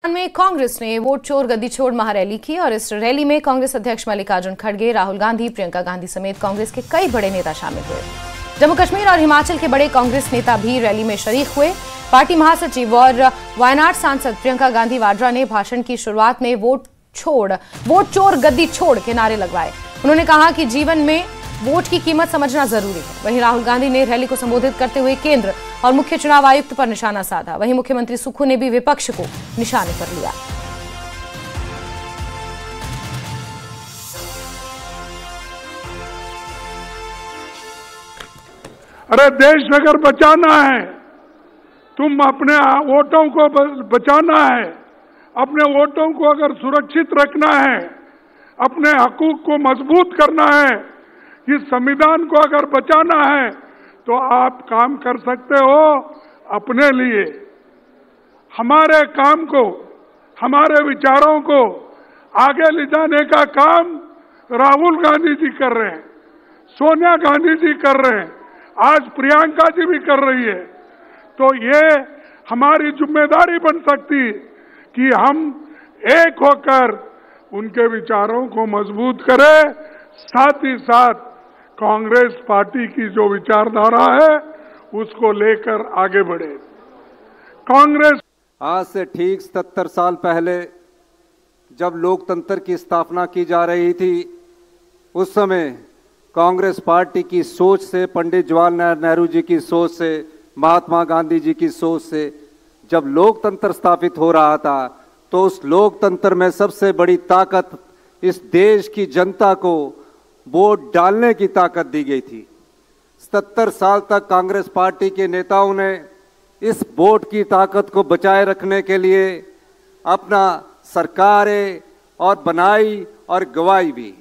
में कांग्रेस ने वोट चोर गद्दी छोड़ महारैली की और इस रैली में कांग्रेस अध्यक्ष मल्लिकार्जुन खड़गे, राहुल गांधी, प्रियंका गांधी समेत कांग्रेस के कई बड़े नेता शामिल हुए। जम्मू कश्मीर और हिमाचल के बड़े कांग्रेस नेता भी रैली में शरीक हुए। पार्टी महासचिव और वायनाड सांसद प्रियंका गांधी वाड्रा ने भाषण की शुरुआत में वोट चोर गद्दी छोड़ के नारे लगवाए। उन्होंने कहा कि जीवन में वोट की कीमत समझना जरूरी है। वहीं राहुल गांधी ने रैली को संबोधित करते हुए केंद्र और मुख्य चुनाव आयुक्त पर निशाना साधा। वहीं मुख्यमंत्री सुक्खू ने भी विपक्ष को निशाने पर लिया। अरे देश अगर बचाना है, तुम अपने वोटों को बचाना है, अपने वोटों को अगर सुरक्षित रखना है, अपने हकूक को मजबूत करना है, इस संविधान को अगर बचाना है तो आप काम कर सकते हो अपने लिए। हमारे काम को, हमारे विचारों को आगे ले जाने का काम राहुल गांधी जी कर रहे हैं, सोनिया गांधी जी कर रहे हैं, आज प्रियंका जी भी कर रही है। तो ये हमारी जिम्मेदारी बन सकती कि हम एक होकर उनके विचारों को मजबूत करें, साथ ही साथ कांग्रेस पार्टी की जो विचारधारा है उसको लेकर आगे बढ़े। कांग्रेस आज से ठीक 77 साल पहले जब लोकतंत्र की स्थापना की जा रही थी, उस समय कांग्रेस पार्टी की सोच से, पंडित जवाहरलाल नेहरू जी की सोच से, महात्मा गांधी जी की सोच से जब लोकतंत्र स्थापित हो रहा था, तो उस लोकतंत्र में सबसे बड़ी ताकत इस देश की जनता को वोट डालने की ताकत दी गई थी। 77 साल तक कांग्रेस पार्टी के नेताओं ने इस वोट की ताकत को बचाए रखने के लिए अपना सरकारें और बनाई और गवाई भी।